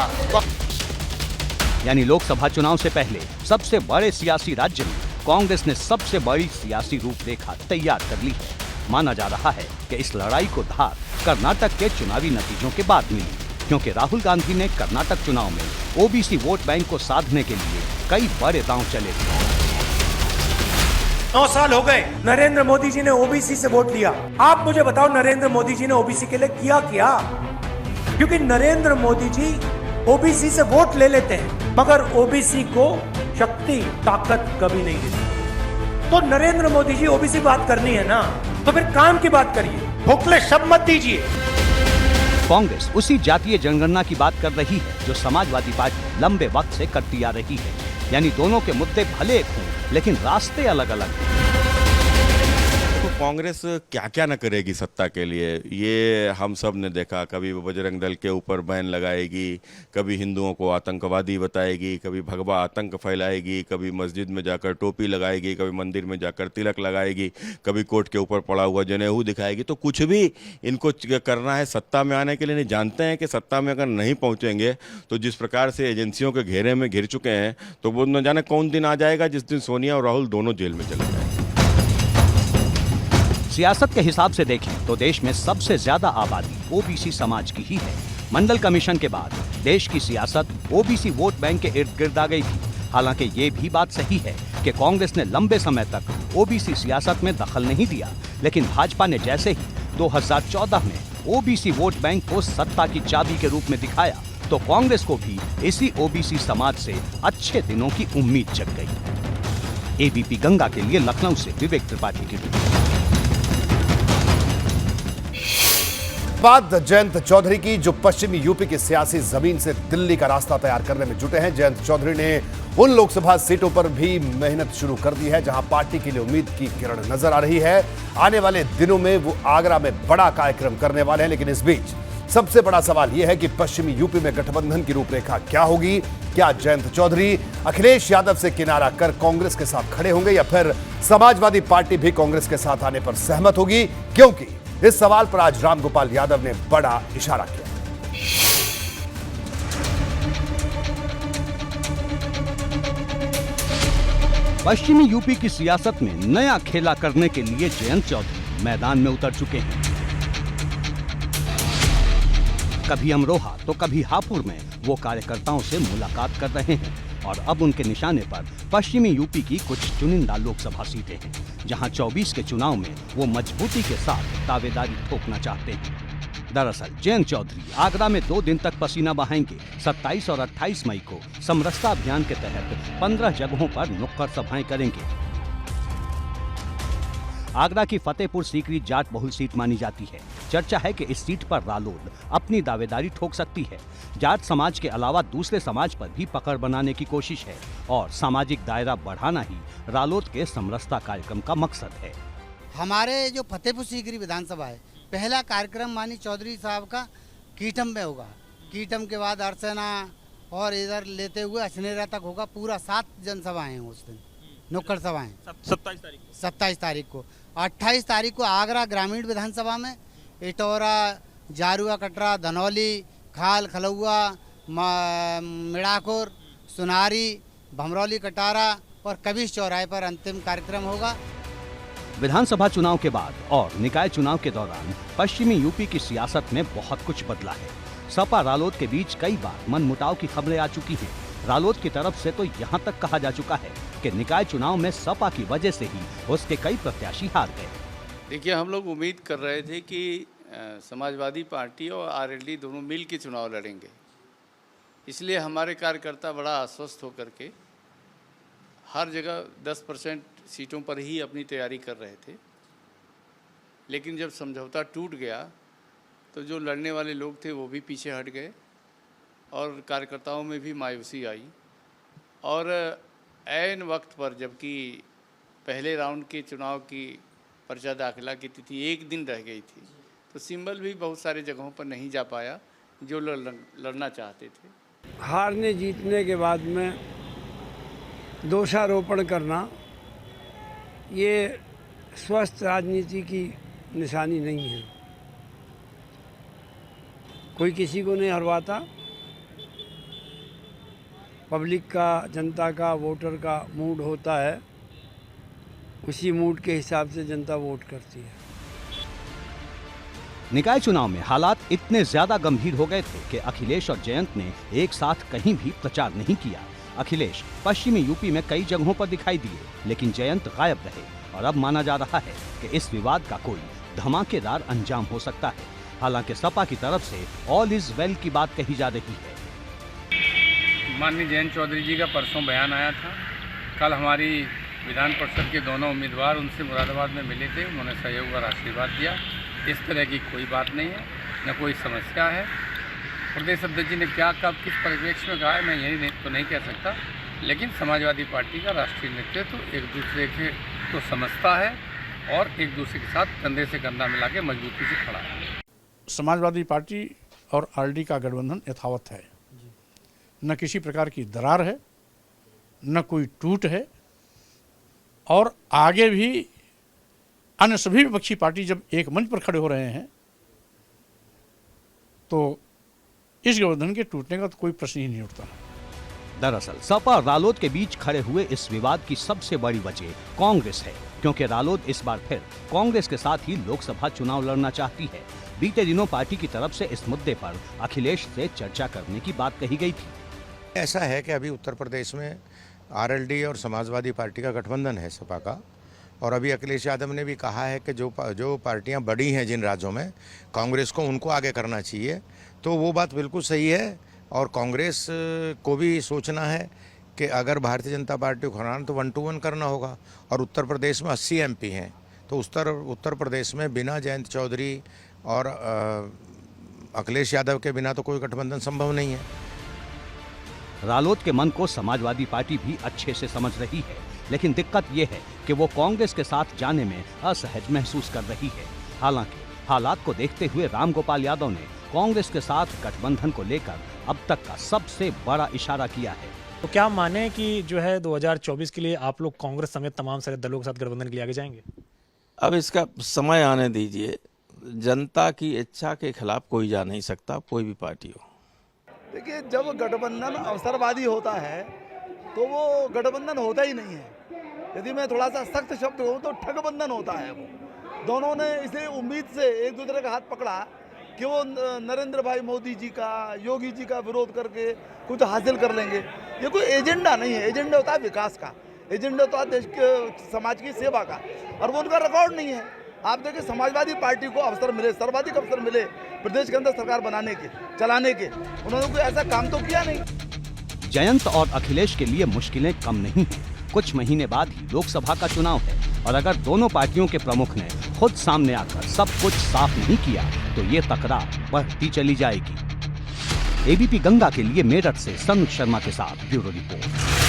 यानी लोकसभा चुनाव से पहले सबसे बड़े सियासी राज्य में कांग्रेस ने सबसे बड़ी सियासी रूपरेखा तैयार कर ली है। माना जा रहा है कि इस लड़ाई को धार कर्नाटक के चुनावी नतीजों के बाद मिली, क्योंकि राहुल गांधी ने कर्नाटक चुनाव में ओबीसी वोट बैंक को साधने के लिए कई बड़े दांव चले थे। 9 साल हो गए नरेंद्र मोदी जी ने ओबीसी से वोट लिया। आप मुझे बताओ नरेंद्र मोदी जी ने ओबीसी के लिए किया क्या? क्योंकि नरेंद्र मोदी जी ओबीसी से वोट ले लेते हैं मगर ओबीसी को शक्ति ताकत कभी नहीं देते। तो नरेंद्र मोदी जी ओबीसी बात करनी है ना, तो फिर काम की बात करिए, खोखले शब्द मत दीजिए। कांग्रेस उसी जातीय जनगणना की बात कर रही है जो समाजवादी पार्टी लंबे वक्त से करती आ रही है। यानी दोनों के मुद्दे भले एक हों लेकिन रास्ते अलग अलग हैं। तो कांग्रेस क्या क्या न करेगी सत्ता के लिए, ये हम सब ने देखा। कभी वो बजरंग दल के ऊपर बैन लगाएगी, कभी हिंदुओं को आतंकवादी बताएगी, कभी भगवा आतंक फैलाएगी, कभी मस्जिद में जाकर टोपी लगाएगी, कभी मंदिर में जाकर तिलक लगाएगी, कभी कोर्ट के ऊपर पड़ा हुआ जनेऊ दिखाएगी। तो कुछ भी इनको करना है सत्ता में आने के लिए। नहीं जानते हैं कि सत्ता में अगर नहीं पहुँचेंगे तो जिस प्रकार से एजेंसियों के घेरे में घिर चुके हैं, तो वो न जाने कौन दिन आ जाएगा जिस दिन सोनिया और राहुल दोनों जेल में चले जाएंगे। सियासत के हिसाब से देखें तो देश में सबसे ज्यादा आबादी ओबीसी समाज की ही है। मंडल कमीशन के बाद देश की सियासत ओबीसी वोट बैंक के इर्द गिर्द आ गई थी। हालांकि ये भी बात सही है कि कांग्रेस ने लंबे समय तक ओबीसी सियासत में दखल नहीं दिया, लेकिन भाजपा ने जैसे ही 2014 में ओबीसी वोट बैंक को सत्ता की चाबी के रूप में दिखाया, तो कांग्रेस को भी इसी ओबीसी समाज से अच्छे दिनों की उम्मीद जग गई। एबीपी गंगा के लिए लखनऊ से विवेक त्रिपाठी की रिपोर्ट। बात जयंत चौधरी की, जो पश्चिमी यूपी की सियासी जमीन से दिल्ली का रास्ता तैयार करने में जुटे हैं। जयंत चौधरी ने उन लोकसभा सीटों पर भी मेहनत शुरू कर दी है जहां पार्टी के लिए उम्मीद की किरण नजर आ रही है। आने वाले दिनों में वो आगरा में बड़ा कार्यक्रम करने वाले हैं, लेकिन इस बीच सबसे बड़ा सवाल यह है कि पश्चिमी यूपी में गठबंधन की रूपरेखा क्या होगी। क्या जयंत चौधरी अखिलेश यादव से किनारा कर कांग्रेस के साथ खड़े होंगे या फिर समाजवादी पार्टी भी कांग्रेस के साथ आने पर सहमत होगी? क्योंकि इस सवाल पर आज रामगोपाल यादव ने बड़ा इशारा किया। पश्चिमी यूपी की सियासत में नया खेला करने के लिए जयंत चौधरी मैदान में उतर चुके हैं। कभी अमरोहा तो कभी हापुड़ में वो कार्यकर्ताओं से मुलाकात कर रहे हैं और अब उनके निशाने पर पश्चिमी यूपी की कुछ चुनिंदा लोकसभा सीटें हैं, जहां 24 के चुनाव में वो मजबूती के साथ दावेदारी ठोकना चाहते हैं। दरअसल जयंत चौधरी आगरा में 2 दिन तक पसीना बहाएंगे। 27 और 28 मई को समरसता अभियान के तहत 15 जगहों पर नुक्कड़ सभाएं करेंगे। आगरा की फतेहपुर सीकरी जाट बहुल सीट मानी जाती है। चर्चा है कि इस सीट पर रालोद अपनी दावेदारी ठोक सकती है। जाट समाज के अलावा दूसरे समाज पर भी पकड़ बनाने की कोशिश है और सामाजिक दायरा बढ़ाना ही रालोद के समरसता कार्यक्रम का मकसद है। हमारे जो फतेहपुर सीकरी विधानसभा है, पहला कार्यक्रम मानी चौधरी साहब का कीटम में होगा। कीटम के बाद अरसेना और इधर लेते हुए अछनेरा तक होगा। पूरा 7 जनसभाएं हैं उस दिन, नुक्कड़ सभाएं 27 तारीख को। 28 तारीख को आगरा ग्रामीण विधानसभा में इटौरा, जारुआ कटरा, धनौली, खाल खलौआ, मिड़ाकोर, सुनारी, भमरौली कटारा और कबीश चौराहे पर अंतिम कार्यक्रम होगा। विधानसभा चुनाव के बाद और निकाय चुनाव के दौरान पश्चिमी यूपी की सियासत में बहुत कुछ बदला है। सपा रालोद के बीच कई बार मनमुटाव की खबरें आ चुकी हैं। रालोद की तरफ से तो यहाँ तक कहा जा चुका है कि निकाय चुनाव में सपा की वजह से ही उसके कई प्रत्याशी हार गए। देखिए, हम लोग उम्मीद कर रहे थे कि समाजवादी पार्टी और आरएलडी दोनों मिल के चुनाव लड़ेंगे, इसलिए हमारे कार्यकर्ता बड़ा आश्वस्त होकर के हर जगह 10% सीटों पर ही अपनी तैयारी कर रहे थे। लेकिन जब समझौता टूट गया तो जो लड़ने वाले लोग थे वो भी पीछे हट गए और कार्यकर्ताओं में भी मायूसी आई। और ऐन वक्त पर, जबकि पहले राउंड के चुनाव की पर्चा दाखिला की तिथि 1 दिन रह गई थी, तो सिंबल भी बहुत सारे जगहों पर नहीं जा पाया जो लड़ना चाहते थे। हारने जीतने के बाद में दोषारोपण करना ये स्वस्थ राजनीति की निशानी नहीं है। कोई किसी को नहीं हरवाता। पब्लिक का, जनता का, वोटर का मूड होता है, उसी मूड के हिसाब से जनता वोट करती है। निकाय चुनाव में हालात इतने ज्यादा गंभीर हो गए थे कि अखिलेश और जयंत ने एक साथ कहीं भी प्रचार नहीं किया। अखिलेश पश्चिमी यूपी में कई जगहों पर दिखाई दिए, लेकिन जयंत गायब रहे और अब माना जा रहा है कि इस विवाद का कोई धमाकेदार अंजाम हो सकता है। हालांकि सपा की तरफ से ऑल इज वेल की बात कही जा रही है। माननीय जयंत चौधरी जी का परसों बयान आया था। कल हमारी विधान परिषद के दोनों उम्मीदवार उनसे मुरादाबाद में मिले थे, उन्होंने सहयोग और आशीर्वाद दिया। इस तरह की कोई बात नहीं है, न कोई समस्या है। प्रदेश अध्यक्ष जी ने क्या कब किस परिप्रेक्ष्य में कहा है मैं यही तो नहीं कह सकता, लेकिन समाजवादी पार्टी का राष्ट्रीय नेतृत्व एक दूसरे के को समझता है और एक दूसरे के साथ कंधे से कंधा मिला के मजबूती से खड़ा है। समाजवादी पार्टी और आरडी का गठबंधन यथावत है, न किसी प्रकार की दरार है, न कोई टूट है। और आगे भी अन्य सभी विपक्षी पार्टी जब एक मंच पर खड़े हो रहे हैं तो इस गठबंधन के टूटने का तो कोई प्रश्न ही नहीं उठता। दरअसल सपा और रालोद के बीच खड़े हुए इस विवाद की सबसे बड़ी वजह कांग्रेस है, क्योंकि रालोद इस बार फिर कांग्रेस के साथ ही लोकसभा चुनाव लड़ना चाहती है। बीते दिनों पार्टी की तरफ से इस मुद्दे पर अखिलेश से चर्चा करने की बात कही गई थी। ऐसा है कि अभी उत्तर प्रदेश में आरएलडी और समाजवादी पार्टी का गठबंधन है सपा का, और अभी अखिलेश यादव ने भी कहा है कि जो पार्टियां बड़ी हैं जिन राज्यों में, कांग्रेस को उनको आगे करना चाहिए। तो वो बात बिल्कुल सही है, और कांग्रेस को भी सोचना है कि अगर भारतीय जनता पार्टी को हराना तो 1 to 1 करना होगा। और उत्तर प्रदेश में 80 MP हैं, तो उत्तर प्रदेश में बिना जयंत चौधरी और अखिलेश यादव के बिना तो कोई गठबंधन संभव नहीं है। रालोद के मन को समाजवादी पार्टी भी अच्छे से समझ रही है, लेकिन दिक्कत ये है कि वो कांग्रेस के साथ जाने में असहज महसूस कर रही है। हालांकि हालात को देखते हुए रामगोपाल यादव ने कांग्रेस के साथ गठबंधन को लेकर अब तक का सबसे बड़ा इशारा किया है। तो क्या माने कि जो है 2024 के लिए आप लोग कांग्रेस समेत तमाम सारे दलों के साथ गठबंधन के लिए आगे जाएंगे? अब इसका समय आने दीजिए। जनता की इच्छा के खिलाफ कोई जा नहीं सकता, कोई भी पार्टी हो। देखिए, जब गठबंधन अवसरवादी होता है तो वो गठबंधन होता ही नहीं है। यदि मैं थोड़ा सा सख्त शब्द हूँ तो ठगबंधन होता है। वो दोनों ने इसे उम्मीद से एक दूसरे का हाथ पकड़ा कि वो नरेंद्र भाई मोदी जी का, योगी जी का विरोध करके कुछ हासिल कर लेंगे। ये कोई एजेंडा नहीं है। एजेंडा होता है विकास का, एजेंडा होता है देश के समाज की सेवा का, और वो उनका रिकॉर्ड नहीं है। आप देखिए, समाजवादी पार्टी को अवसर मिले, सर्वाधिक अवसर मिले प्रदेश के अंदर सरकार बनाने के, चलाने के, उन्होंने कोई ऐसा काम तो किया नहीं। जयंत और अखिलेश के लिए मुश्किलें कम नहीं हैं। कुछ महीने बाद ही लोकसभा का चुनाव है, और अगर दोनों पार्टियों के प्रमुख ने खुद सामने आकर सब कुछ साफ नहीं किया तो ये तकरार बढ़ती चली जाएगी। एबीपी गंगा के लिए मेरठ से सनुज शर्मा के साथ ब्यूरो रिपोर्ट।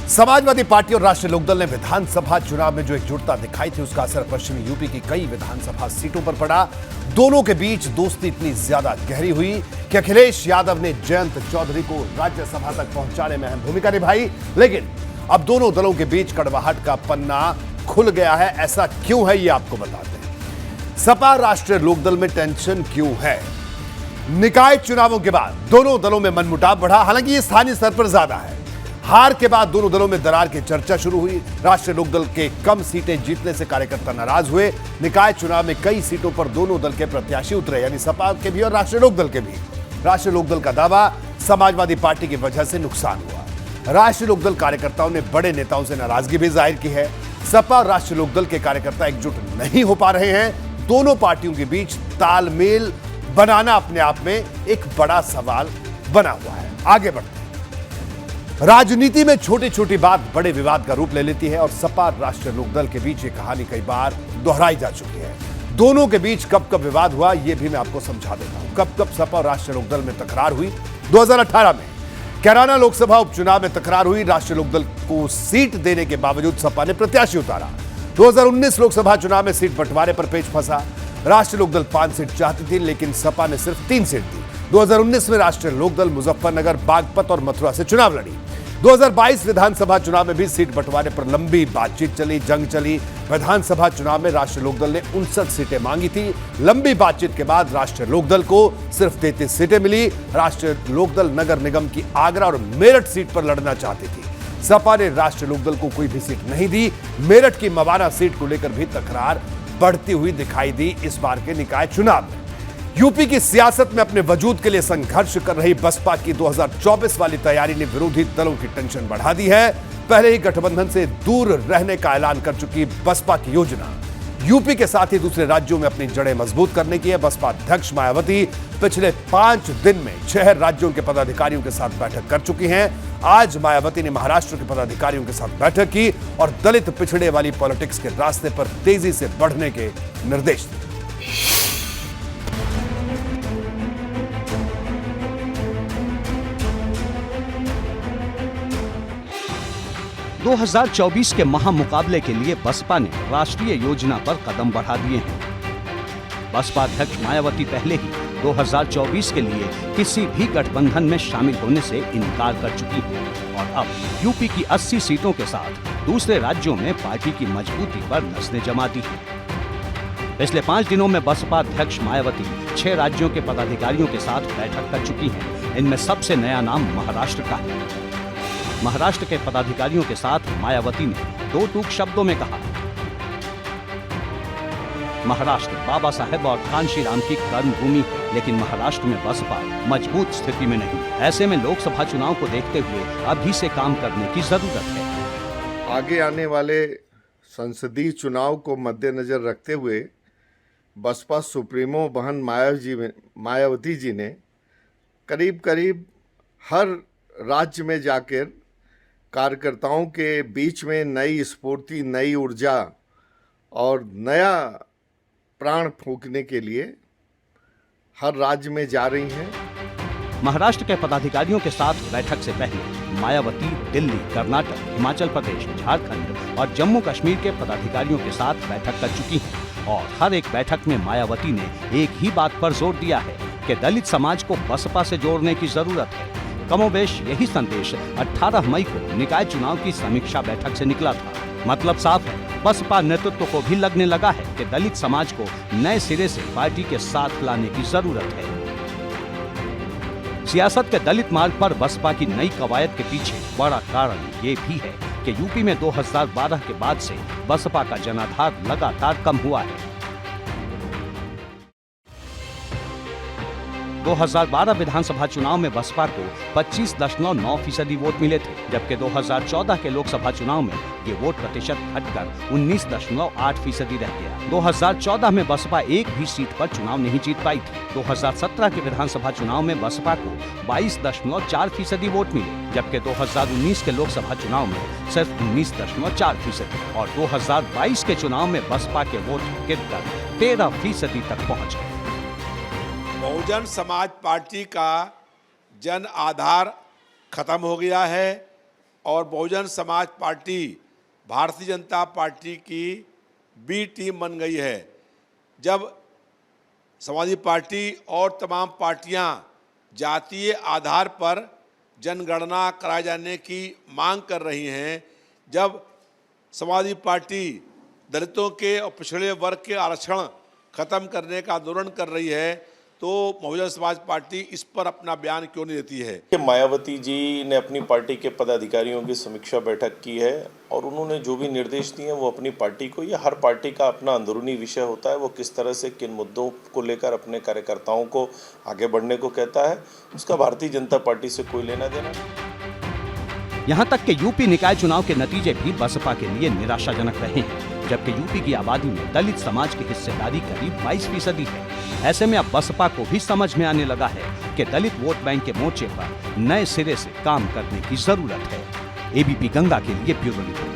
समाजवादी पार्टी और राष्ट्रीय लोकदल ने विधानसभा चुनाव में जो एकजुटता दिखाई थी, उसका असर पश्चिमी यूपी की कई विधानसभा सीटों पर पड़ा। दोनों के बीच दोस्ती इतनी ज्यादा गहरी हुई कि अखिलेश यादव ने जयंत चौधरी को राज्यसभा तक पहुंचाने में अहम भूमिका निभाई। लेकिन अब दोनों दलों के बीच कड़वाहट का पन्ना खुल गया है। ऐसा क्यों है, ये आपको बताते हैं। सपा राष्ट्रीय लोकदल में टेंशन क्यों है? निकाय चुनावों के बाद दोनों दलों में मनमुटाव बढ़ा। हालांकि ये स्थानीय स्तर पर ज्यादा है। हार के बाद दोनों दलों में दरार की चर्चा शुरू हुई। राष्ट्रीय लोकदल के कम सीटें जीतने से कार्यकर्ता नाराज हुए। निकाय चुनाव में कई सीटों पर दोनों दल के प्रत्याशी उतरे, यानी सपा के भी और राष्ट्रीय लोकदल के भी। राष्ट्रीय लोकदल का दावा, समाजवादी पार्टी की वजह से नुकसान हुआ। राष्ट्रीय लोकदल कार्यकर्ताओं ने बड़े नेताओं से नाराजगी भी जाहिर की है। सपा और राष्ट्रीय लोकदल के कार्यकर्ता एकजुट नहीं हो पा रहे हैं। दोनों पार्टियों के बीच तालमेल बनाना अपने आप में एक बड़ा सवाल बना हुआ है। आगे बढ़ते हैं। राजनीति में छोटी छोटी बात बड़े विवाद का रूप ले लेती है, और सपा राष्ट्रीय लोकदल के बीच ये कहानी कई बार दोहराई जा चुकी है। दोनों के बीच कब कब विवाद हुआ, ये भी मैं आपको समझा देता हूं। कब कब सपा और राष्ट्रीय लोकदल में तकरार हुई। 2018 में कैराना लोकसभा उपचुनाव में तकरार हुई। राष्ट्रीय लोकदल को सीट देने के बावजूद सपा ने प्रत्याशी उतारा। 2019 लोकसभा चुनाव में सीट बंटवारे पर पेच फंसा। राष्ट्रीय लोकदल 5 सीट चाहती थी, लेकिन सपा ने सिर्फ 3 सीट दी। 2019 में राष्ट्रीय लोकदल मुजफ्फरनगर, बागपत और मथुरा से चुनाव लड़ी। 2022 विधानसभा चुनाव में भी सीट बंटवारे पर लंबी बातचीत चली, जंग चली। विधानसभा चुनाव में राष्ट्रीय लोकदल ने 59 सीटें मांगी थी। लंबी बातचीत के बाद राष्ट्रीय लोकदल को सिर्फ 33 सीटें मिली। राष्ट्रीय लोकदल नगर निगम की आगरा और मेरठ सीट पर लड़ना चाहती थी। सपा ने राष्ट्रीय लोकदल को कोई भी सीट नहीं दी। मेरठ की मवाना सीट को लेकर भी तकरार बढ़ती हुई दिखाई दी इस बार के निकाय चुनाव में। यूपी की सियासत में अपने वजूद के लिए संघर्ष कर रही बसपा की 2024 वाली तैयारी ने विरोधी दलों की टेंशन बढ़ा दी है। पहले ही गठबंधन से दूर रहने का ऐलान कर चुकी बसपा की योजना यूपी के साथ ही दूसरे राज्यों में अपनी जड़ें मजबूत करने की है। बसपा अध्यक्ष मायावती पिछले 5 दिन में 6 राज्यों के पदाधिकारियों के साथ बैठक कर चुकी हैं। आज मायावती ने महाराष्ट्र के पदाधिकारियों के साथ बैठक की और दलित पिछड़े वाली पॉलिटिक्स के रास्ते पर तेजी से बढ़ने के निर्देश दिए। 2024 के महामुकाबले के लिए बसपा ने राष्ट्रीय योजना पर कदम बढ़ा दिए हैं। बसपा अध्यक्ष मायावती पहले ही 2024 के लिए किसी भी गठबंधन में शामिल होने से इनकार कर चुकी हैं और अब यूपी की 80 सीटों के साथ दूसरे राज्यों में पार्टी की मजबूती पर नस्लें जमाती हैं। पिछले 5 दिनों में बसपा अध्यक्ष मायावती 6 राज्यों के पदाधिकारियों के साथ बैठक कर चुकी हैं। इनमें सबसे नया नाम महाराष्ट्र का है। महाराष्ट्र के पदाधिकारियों के साथ मायावती ने 2 टूक शब्दों में कहा, महाराष्ट्र बाबा साहेब और कांशीराम की कर्मभूमि है, लेकिन महाराष्ट्र में बसपा मजबूत स्थिति में नहीं। ऐसे में लोकसभा चुनाव को देखते हुए अभी से काम करने की जरूरत है। आगे आने वाले संसदीय चुनाव को मद्देनजर रखते हुए बसपा सुप्रीमो बहन मायावती जी ने करीब करीब हर राज्य में जाकर कार्यकर्ताओं के बीच में नई स्फूर्ति, नई ऊर्जा और नया प्राण फूंकने के लिए हर राज्य में जा रही हैं। महाराष्ट्र के पदाधिकारियों के साथ बैठक से पहले मायावती दिल्ली, कर्नाटक, हिमाचल प्रदेश, झारखंड और जम्मू कश्मीर के पदाधिकारियों के साथ बैठक कर चुकी हैं और हर एक बैठक में मायावती ने एक ही बात पर जोर दिया है कि दलित समाज को बसपा से जोड़ने की जरूरत है। कमोबेश यही संदेश 18 मई को निकाय चुनाव की समीक्षा बैठक से निकला था। मतलब साफ है, बसपा नेतृत्व को भी लगने लगा है कि दलित समाज को नए सिरे से पार्टी के साथ लाने की जरूरत है। सियासत के दलित मार्ग पर बसपा की नई कवायद के पीछे बड़ा कारण ये भी है कि यूपी में 2012 के बाद से बसपा का जनाधार लगातार कम हुआ है। 2012 विधानसभा चुनाव में बसपा को 25.9% वोट मिले थे, जबकि 2014 के लोकसभा चुनाव में ये वोट प्रतिशत घटकर 19.8% रह गया। 2014 में बसपा एक भी सीट पर चुनाव नहीं जीत पाई थी। 2017 के विधानसभा चुनाव में बसपा को 22.4% वोट मिले, जबकि 2019 के लोकसभा चुनाव में सिर्फ 19.4% और 2022 के चुनाव में बसपा के वोट गिरकर 13% तक पहुँच गए। बहुजन समाज पार्टी का जन आधार खत्म हो गया है और बहुजन समाज पार्टी भारतीय जनता पार्टी की बी टीम बन गई है। जब समाजवादी पार्टी और तमाम पार्टियां जातीय आधार पर जनगणना कराए जाने की मांग कर रही हैं, जब समाजवादी पार्टी दलितों के और पिछड़े वर्ग के आरक्षण खत्म करने का आंदोलन कर रही है, तो बहुजन समाज पार्टी इस पर अपना बयान क्यों नहीं देती है? मायावती जी ने अपनी पार्टी के पदाधिकारियों की समीक्षा बैठक की है और उन्होंने जो भी निर्देश दिए हैं वो अपनी पार्टी को, या हर पार्टी का अपना अंदरूनी विषय होता है, वो किस तरह से किन मुद्दों को लेकर अपने कार्यकर्ताओं को आगे बढ़ने को कहता है, उसका भारतीय जनता पार्टी से कोई लेना देना। यहाँ तक कि यूपी निकाय चुनाव के नतीजे भी बसपा के लिए निराशाजनक रहे हैं, जबकि यूपी की आबादी में दलित समाज की हिस्सेदारी करीब 22% है। ऐसे में अब बसपा को भी समझ में आने लगा है कि दलित वोट बैंक के मोर्चे पर नए सिरे से काम करने की जरूरत है। एबीपी गंगा के लिए ब्यूरो रिपोर्ट।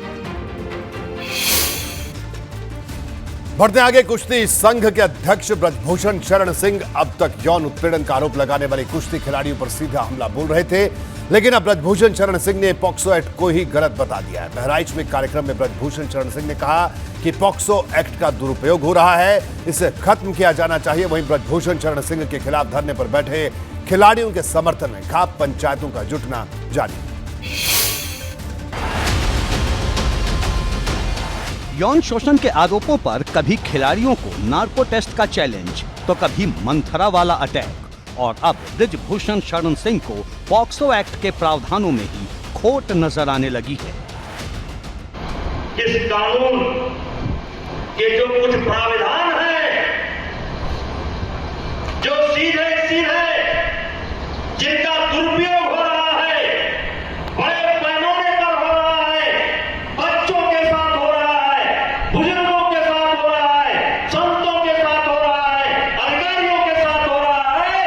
बढ़ते आगे, कुश्ती संघ के अध्यक्ष ब्रजभूषण शरण सिंह अब तक यौन उत्पीड़न का आरोप लगाने वाले कुश्ती खिलाड़ियों पर सीधा हमला बोल रहे थे, लेकिन अब ब्रजभूषण शरण सिंह ने पॉक्सो एक्ट को ही गलत बता दिया है। बहराइच में कार्यक्रम में ब्रजभूषण शरण सिंह ने कहा कि पॉक्सो एक्ट का दुरुपयोग हो रहा है, इसे खत्म किया जाना चाहिए। वहीं ब्रजभूषण शरण सिंह के खिलाफ धरने पर बैठे खिलाड़ियों के समर्थन में खाप पंचायतों का जुटना जारी। यौन शोषण के आरोपों पर कभी खिलाड़ियों को नार्को टेस्ट का चैलेंज, तो कभी मंथरा वाला अटैक, और अब ब्रजभूषण शरण सिंह को पॉक्सो एक्ट के प्रावधानों में ही खोट नजर आने लगी है। इस कानून के जो कुछ प्रावधान हैं, जो सीधे जिनका दुरुपयोग हो रहा है, बड़े पैमाने पर हो रहा है, बच्चों के साथ हो रहा है, बुजुर्गों के साथ हो रहा है, संतों के साथ हो रहा है, अधिकारियों के साथ हो रहा है,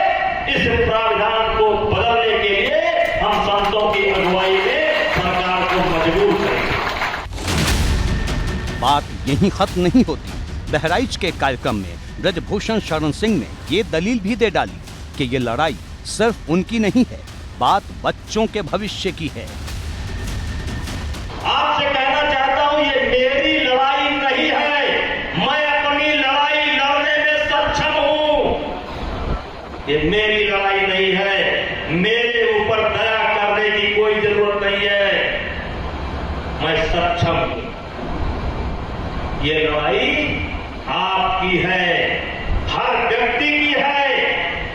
इस प्रावधान को बदलने के लिए हम संतों की अगुवाई में सरकार को मजबूर करेंगे। बात यहीं खत्म नहीं होती। बहराइच के कार्यक्रम में ब्रजभूषण शरण सिंह ने ये दलील भी दे डाली कि ये लड़ाई सिर्फ उनकी नहीं है, बात बच्चों के भविष्य की है। आपसे कहना चाहता हूं, ये मेरी लड़ाई नहीं है, मैं अपनी लड़ाई लड़ने में सक्षम हूं। ये मेरी लड़ाई नहीं है, मेरे ऊपर दया करने की कोई जरूरत नहीं है, मैं सक्षम हूं। ये लड़ाई आपकी है, हर व्यक्ति की है,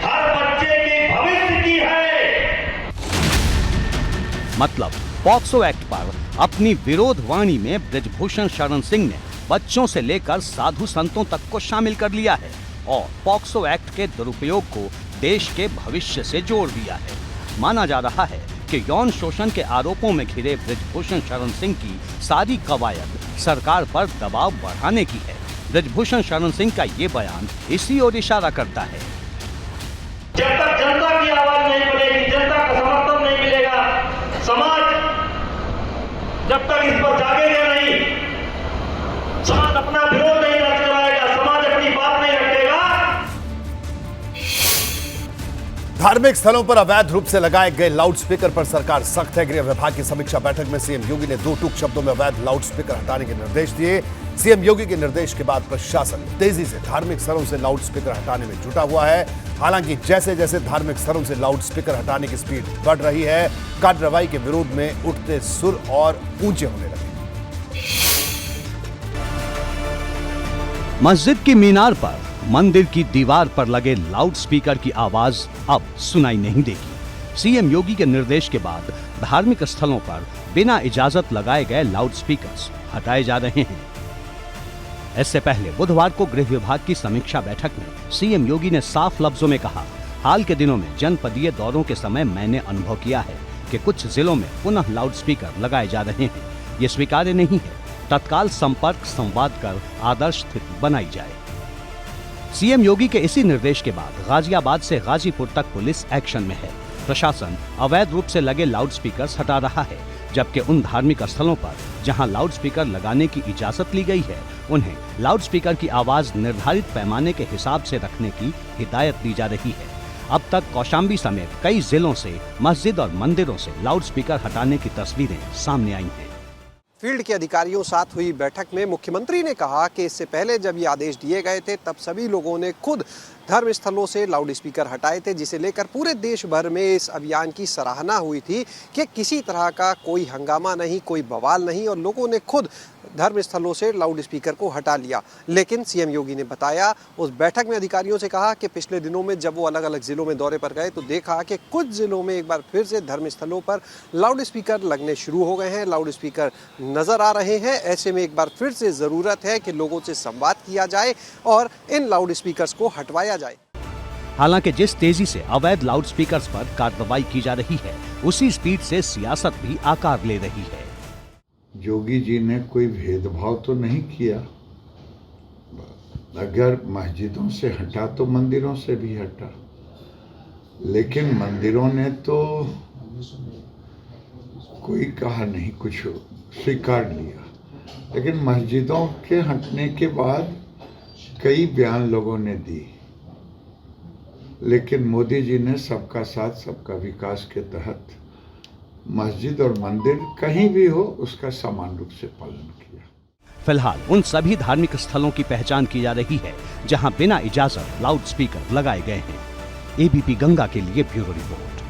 हर बच्चे के भविष्य की है। मतलब पॉक्सो एक्ट पर अपनी विरोध वाणी में ब्रजभूषण शरण सिंह ने बच्चों से लेकर साधु संतों तक को शामिल कर लिया है और पॉक्सो एक्ट के दुरुपयोग को देश के भविष्य से जोड़ दिया है। माना जा रहा है कि यौन शोषण के आरोपों में घिरे बृजभूषण शरण सिंह की सारी कवायद सरकार पर दबाव बढ़ाने की है। बृजभूषण शरण सिंह का ये बयान इसी ओर इशारा करता है। जब तक जनता की आवाज नहीं बनेगी, जनता का समर्थन नहीं मिलेगा, समाज जब तक इस पर जागेगा नहीं, समाज अपना विरोध नहीं दर्ज कराएगा, समाज अपनी बात नहीं रखेगा। धार्मिक स्थलों पर अवैध रूप से लगाए गए लाउडस्पीकर पर सरकार सख्त है। गृह विभाग की समीक्षा बैठक में सीएम योगी ने 2 टूक शब्दों में अवैध लाउडस्पीकर हटाने के निर्देश दिए। सीएम योगी के निर्देश के बाद प्रशासन तेजी से धार्मिक स्थलों से लाउडस्पीकर हटाने में जुटा हुआ है। हालांकि जैसे जैसे धार्मिक स्थलों से लाउडस्पीकर हटाने की स्पीड बढ़ रही है, कार्रवाई के विरोध में उठते सुर और ऊंचे होने लगे। मस्जिद की मीनार पर, मंदिर की दीवार पर लगे लाउडस्पीकर की आवाज अब सुनाई नहीं देगी। सीएम योगी के निर्देश के बाद धार्मिक स्थलों पर बिना इजाजत लगाए गए लाउडस्पीकर्स हटाए जा रहे हैं। इससे पहले बुधवार को गृह विभाग की समीक्षा बैठक में सीएम योगी ने साफ लफ्जों में कहा, हाल के दिनों में जनपदीय दौरों के समय मैंने अनुभव किया है कि कुछ जिलों में पुनः लाउडस्पीकर लगाए जा रहे हैं। ये स्वीकार्य नहीं है। तत्काल संपर्क संवाद कर आदर्श स्थिति बनाई जाए। सीएम योगी के इसी निर्देश के बाद गाजियाबाद से गाजीपुर तक पुलिस एक्शन में है। प्रशासन अवैध रूप से लगे लाउडस्पीकर्स हटा रहा है, जबकि उन धार्मिक स्थलों पर जहां लाउडस्पीकर लगाने की इजाजत ली गई है, उन्हें लाउडस्पीकर की आवाज निर्धारित पैमाने के हिसाब से रखने की हिदायत दी जा रही है। अब तक कौशाम्बी समेत कई जिलों से मस्जिद और मंदिरों से लाउडस्पीकर हटाने की तस्वीरें सामने आई हैं। फील्ड के अधिकारियों साथ हुई बैठक में मुख्यमंत्री ने कहा कि इससे पहले जब ये आदेश दिए गए थे तब सभी लोगों ने खुद धर्म स्थलों से लाउडस्पीकर हटाए थे, जिसे लेकर पूरे देश भर में इस अभियान की सराहना हुई थी कि किसी तरह का कोई हंगामा नहीं, कोई बवाल नहीं और लोगों ने खुद धर्म स्थलों से लाउडस्पीकर को हटा लिया। लेकिन सीएम योगी ने बताया, उस बैठक में अधिकारियों से कहा कि पिछले दिनों में जब वो अलग अलग जिलों में दौरे पर गए तो देखा कि कुछ जिलों में एक बार फिर से धर्म स्थलों पर लाउडस्पीकर लगने शुरू हो गए हैं, लाउडस्पीकर नजर आ रहे हैं। ऐसे में एक बार फिर से ज़रूरत है कि लोगों से संवाद किया जाए और इन लाउडस्पीकर्स को हटवाया जाए। हालांकि जिस तेजी से अवैध लाउडस्पीकर्स पर कार्रवाई की जा रही है, उसी स्पीड से सियासत भी आकार ले रही है। योगी जी ने कोई भेदभाव तो नहीं किया। अगर मस्जिदों से हटा तो मंदिरों से भी हटा, लेकिन मंदिरों ने तो कोई कहा नहीं, कुछ स्वीकार लिया। लेकिन मस्जिदों के हटने के बाद कई बयान लोगों ने दी, लेकिन मोदी जी ने सबका साथ सबका विकास के तहत मस्जिद और मंदिर कहीं भी हो उसका समान रूप से पालन किया। फिलहाल उन सभी धार्मिक स्थलों की पहचान की जा रही है जहां बिना इजाजत लाउडस्पीकर लगाए गए हैं। एबीपी गंगा के लिए ब्यूरो रिपोर्ट।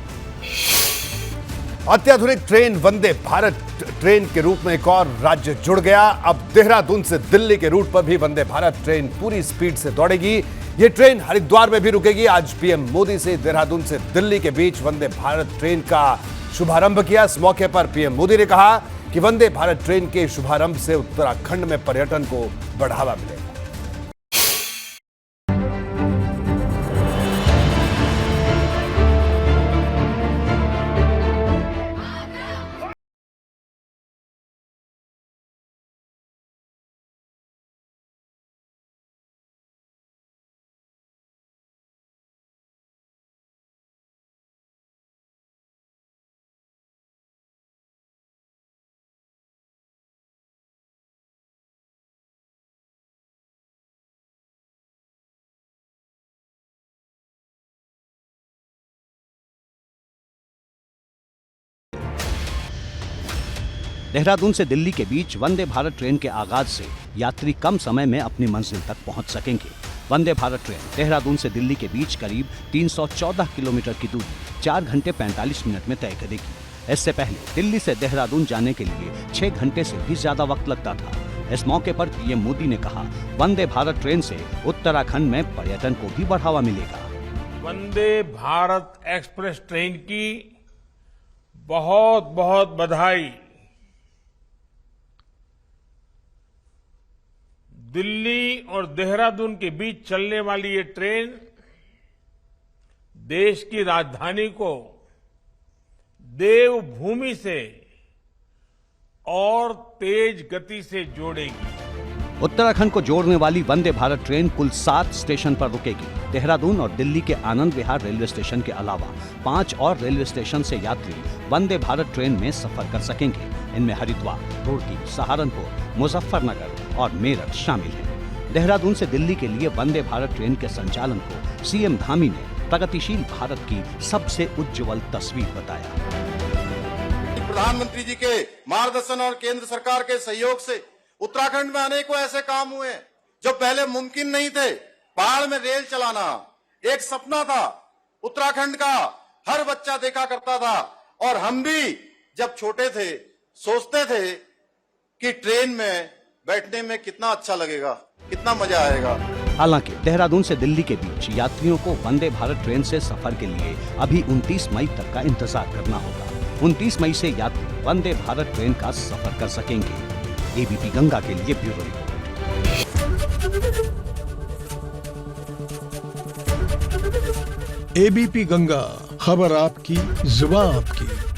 अत्याधुनिक ट्रेन वंदे भारत ट्रेन के रूप में एक और राज्य जुड़ गया। अब देहरादून से दिल्ली के रूट पर भी वंदे भारत ट्रेन पूरी स्पीड से दौड़ेगी। ये ट्रेन हरिद्वार में भी रुकेगी। आज पीएम मोदी से देहरादून से दिल्ली के बीच वंदे भारत ट्रेन का शुभारंभ किया। इस मौके पर पीएम मोदी ने कहा कि वंदे भारत ट्रेन के शुभारंभ से उत्तराखंड में पर्यटन को बढ़ावा मिलेगा। देहरादून से दिल्ली के बीच वंदे भारत ट्रेन के आगाज से यात्री कम समय में अपनी मंजिल तक पहुंच सकेंगे। वंदे भारत ट्रेन देहरादून से दिल्ली के बीच करीब 314 किलोमीटर की दूरी 4 घंटे 45 मिनट में तय करेगी। इससे पहले दिल्ली से देहरादून जाने के लिए 6 घंटे से भी ज्यादा वक्त लगता था। इस मौके पर पीएम मोदी ने कहा, वंदे भारत ट्रेन से उत्तराखंड में पर्यटन को भी बढ़ावा मिलेगा। वंदे भारत एक्सप्रेस ट्रेन की बहुत बहुत बधाई। दिल्ली और देहरादून के बीच चलने वाली ये ट्रेन देश की राजधानी को देवभूमि से और तेज गति से जोड़ेगी। उत्तराखंड को जोड़ने वाली वंदे भारत ट्रेन कुल 7 स्टेशन पर रुकेगी। देहरादून और दिल्ली के आनंद विहार रेलवे स्टेशन के अलावा 5 और रेलवे स्टेशन से यात्री वंदे भारत ट्रेन में सफर कर सकेंगे। इनमें हरिद्वार, रुड़की, सहारनपुर, मुजफ्फरनगर और मेरठ शामिल हैं। देहरादून से दिल्ली के लिए वंदे भारत ट्रेन के संचालन को सीएम धामी ने प्रगतिशील भारत की सबसे उज्जवल तस्वीर बताया। प्रधानमंत्री जी के मार्गदर्शन और केंद्र सरकार के सहयोग से उत्तराखंड में अनेकों ऐसे काम हुए जो पहले मुमकिन नहीं थे। पहाड़ में रेल चलाना एक सपना था, उत्तराखंड का हर बच्चा देखा करता था और हम भी जब छोटे थे सोचते थे कि ट्रेन में बैठने में कितना अच्छा लगेगा, कितना मजा आएगा। हालांकि देहरादून से दिल्ली के बीच यात्रियों को वंदे भारत ट्रेन से सफर के लिए अभी 29 मई तक का इंतजार करना होगा। 29 मई से यात्री वंदे भारत ट्रेन का सफर कर सकेंगे। एबीपी गंगा के लिए ब्यूरो रिपोर्ट। एबीपी गंगा, खबर आपकी, जुबान आपकी।